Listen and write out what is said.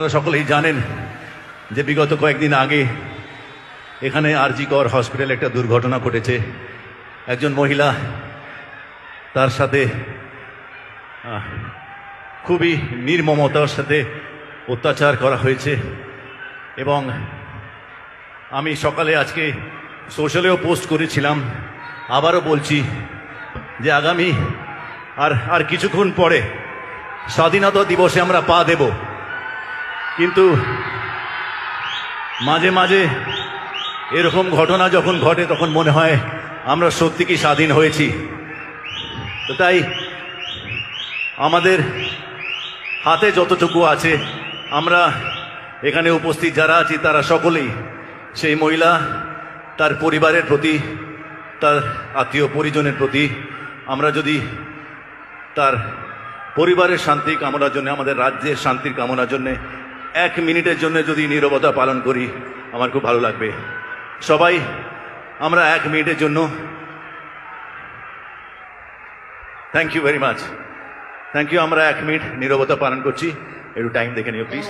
আপনারা সকলেই জানেন যে বিগত কয়েকদিন আগে এখানে আরজি কর হসপিটালে একটা দুর্ঘটনা ঘটেছে। একজন মহিলা, তার সাথে খুবই নির্মমতার সাথে অত্যাচার করা হয়েছে। এবং আমি সকালে আজকে সোশ্যালেও পোস্ট করেছিলাম, আবারও বলছি যে আগামী আর কিছুক্ষণ পরে স্বাধীনতা দিবসে আমরা পা দেব, কিন্তু মাঝে মাঝে এরকম ঘটনা যখন ঘটে তখন মনে হয় আমরা সত্যি কি স্বাধীন হয়েছি। তো তাই আমাদের হাতে যতটুকু আছে, আমরা এখানে উপস্থিত যারা আছি তারা সকলেই সেই মহিলা, তার পরিবারের প্রতি, তার আত্মীয় পরিজনের প্রতি আমরা যদি তার পরিবারের শান্তি কামনার জন্য, আমাদের রাজ্যের শান্তির কামনার জন্য 1 মিনিটের জন্য যদি নীরবতা পালন করি, আমার খুব ভালো লাগবে। সবাই আমরা 1 মিনিটের জন্য, thank you very much, thank you, আমরা 1 মিনিট নীরবতা পালন করছি। একটু টাইম দেখে নিও প্লিজ।